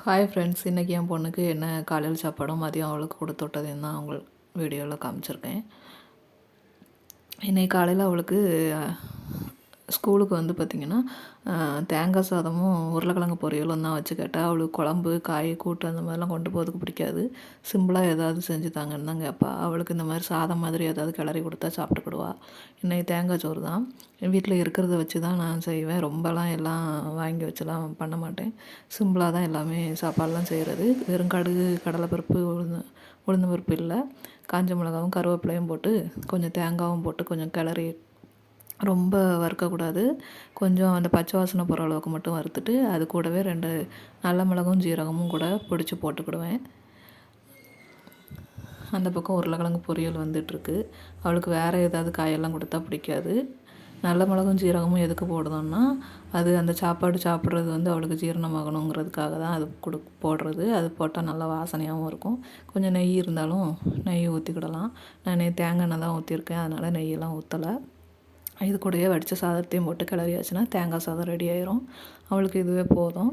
Hi friends, இன்றைக்கி என் பொண்ணுக்கு என்ன காலையில் சாப்பாடும் மதியம் அவளுக்கு கொடுத்து விட்டதையும் தான் அவங்க வீடியோவில் காமிச்சிருக்கேன். இன்றைக்கி காலையில் அவளுக்கு ஸ்கூலுக்கு வந்து பார்த்திங்கன்னா தேங்காய் சாதமும் உருளைக்கிழங்கு பொரியலும் தான் வச்சு கேட்டால். அவளுக்கு குழம்பு காய் கூட்டு அந்த மாதிரிலாம் கொண்டு போகிறதுக்கு பிடிக்காது. சிம்பிளாக ஏதாவது செஞ்சு தாங்கன்னு தான் கேட்பா. அவளுக்கு இந்த மாதிரி சாதம் மாதிரி ஏதாவது கிளறி கொடுத்தா சாப்பிட்டுக்கிடுவா. இன்றைக்கி தேங்காய் சோறு தான். வீட்டில் இருக்கிறத வச்சு தான் நான் செய்வேன். ரொம்பலாம் எல்லாம் வாங்கி வச்சுலாம் பண்ண மாட்டேன். சிம்பிளாக தான் எல்லாமே சாப்பாடெலாம் செய்கிறது. வெறும் கடுகு கடலைப்பருப்பு உளுந்து பருப்பு இல்லை, காஞ்ச மிளகாவும் கருவேப்பிலையும் போட்டு கொஞ்சம் தேங்காயும் போட்டு கொஞ்சம் கிளறி, ரொம்ப வறுக்கக்கூடாது, கொஞ்சம் அந்த பச்சை வாசனை போகிற அளவுக்கு மட்டும் வறுத்துட்டு அது கூடவே 2 நல்ல மிளகும் ஜீரகமும் கூட பொடிச்சு போட்டுக்கிடுவேன். அந்த பக்கம் உருளைக்கிழங்கு பொரியல் வந்துட்டுருக்கு. அவளுக்கு வேறு ஏதாவது காயெல்லாம் கொடுத்தா பிடிக்காது. நல்ல மிளகும் ஜீரகமும் எதுக்கு போடுதோன்னா, அது அந்த சாப்பாடு சாப்பிட்றது வந்து அவளுக்கு ஜீரணமாகணுங்கிறதுக்காக தான் அது போடுறது. அது போட்டால் நல்லா வாசனையாகவும் இருக்கும். கொஞ்சம் நெய் இருந்தாலும் நெய் ஊற்றிக்கிடலாம். நான் தேங்காய் எண்ணெய் தான் ஊற்றிருக்கேன், அதனால் நெய்யெல்லாம் ஊற்றலை. இது கூடயே வடித்த சாதத்தையும் போட்டு கிளறியாச்சுன்னா தேங்காய் சாதம் ரெடி ஆயிரும். அவளுக்கு இதுவே போதும்.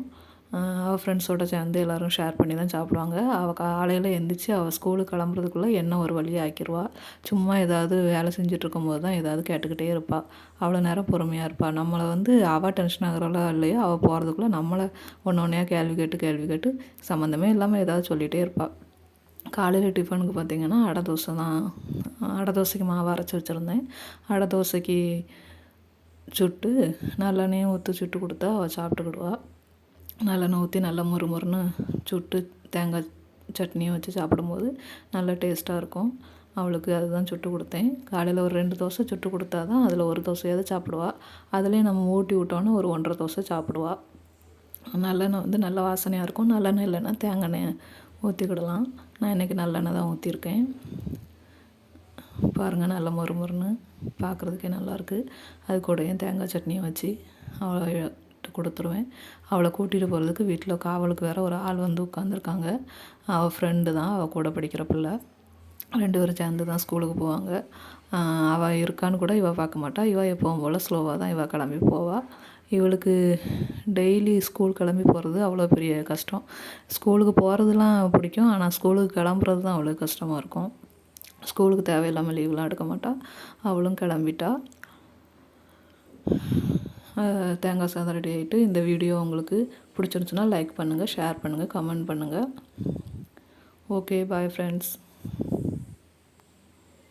அவள் ஃப்ரெண்ட்ஸோடு சேர்ந்து எல்லோரும் ஷேர் பண்ணி தான் சாப்பிடுவாங்க. அவள் காலையில் எழுந்திரிச்சி அவள் ஸ்கூலுக்கு கிளம்புறதுக்குள்ளே என்ன ஒரு வழியாக ஆக்கிடுவாள். சும்மா ஏதாவது வேலை செஞ்சிட்ருக்கும்போது தான் ஏதாவது கேட்டுக்கிட்டே இருப்பாள். அவ்வளோ நேரம் பொறுமையாக இருப்பாள். நம்மளை வந்து அவள் டென்ஷன் ஆகிறாளோ இல்லையோ, அவள் போகிறதுக்குள்ளே நம்மளை ஒன்று ஒன்றையா கேள்வி கேட்டு சம்மந்தமே இல்லாமல் ஏதாவது சொல்லிகிட்டே இருப்பாள். காலையில் டிஃபனுக்கு பார்த்திங்கன்னா அடை தோசை தான். அடை தோசைக்கு மாவு அரைச்சி வச்சுருந்தேன். அடை தோசைக்கு சுட்டு நல்லெண்ணெயும் ஊற்றி சுட்டு கொடுத்தா அவள் சாப்பிட்டுக்கிடுவாள். நல்லெண்ணெய் ஊற்றி நல்லா முறுமுறுன்னு சுட்டு தேங்காய் சட்னியும் வச்சு சாப்பிடும்போது நல்லா டேஸ்ட்டாக இருக்கும். அவளுக்கு அதுதான் சுட்டு கொடுத்தேன். காலையில் ஒரு 2 தோசை சுட்டு கொடுத்தா தான் அதில் ஒரு தோசையாவது சாப்பிடுவாள். அதுலேயும் நம்ம ஊட்டி விட்டோன்னா ஒரு 1.5 தோசை சாப்பிடுவாள். நல்லெண்ணெய் வந்து நல்ல வாசனையாக இருக்கும். நல்லெண்ணெய் இல்லைன்னா தேங்காய் எண்ணெய் ஊற்றிக்கிடலாம். நான் இன்றைக்கி நல்லெண்ணெய் தான் ஊற்றிருக்கேன். பாருங்கள், நல்ல முறுமுறுன்னு பார்க்குறதுக்கே நல்லாயிருக்கு. அது கூடயும் தேங்காய் சட்னியும் வச்சு அவளை கொடுத்துருவேன். அவளை கூட்டிகிட்டு போகிறதுக்கு வீட்டில் காவலுக்கு வேறு ஒரு ஆள் வந்து உட்காந்துருக்காங்க. அவள் ஃப்ரெண்டு தான், அவள் கூட படிக்கிற பிள்ளை. 2 பேரும் சேர்ந்து தான் ஸ்கூலுக்கு போவாங்க. அவள் இருக்கான்னு கூட இவள் பார்க்க மாட்டாள். இவள் எப்பவும் போல் ஸ்லோவாக தான் இவள் கிளம்பி போவாள். இவளுக்கு டெய்லி ஸ்கூல் கிளம்பி போகிறது அவ்வளோ பெரிய கஷ்டம். ஸ்கூலுக்கு போகிறதுலாம் பிடிக்கும், ஆனால் ஸ்கூலுக்கு கிளம்புறது தான் அவ்வளோ கஷ்டமாக இருக்கும். ஸ்கூலுக்கு தேவையில்லாமல் லீவ்லாம் எடுக்க மாட்டாள். அவளும் கிளம்பிட்டா. தேங்காய் சாதம் ரெடி ஆகிட்டு. இந்த வீடியோ உங்களுக்கு பிடிச்சிருந்துச்சுன்னா லைக் பண்ணுங்கள், ஷேர் பண்ணுங்கள், கமெண்ட் பண்ணுங்கள். Okay, bye friends.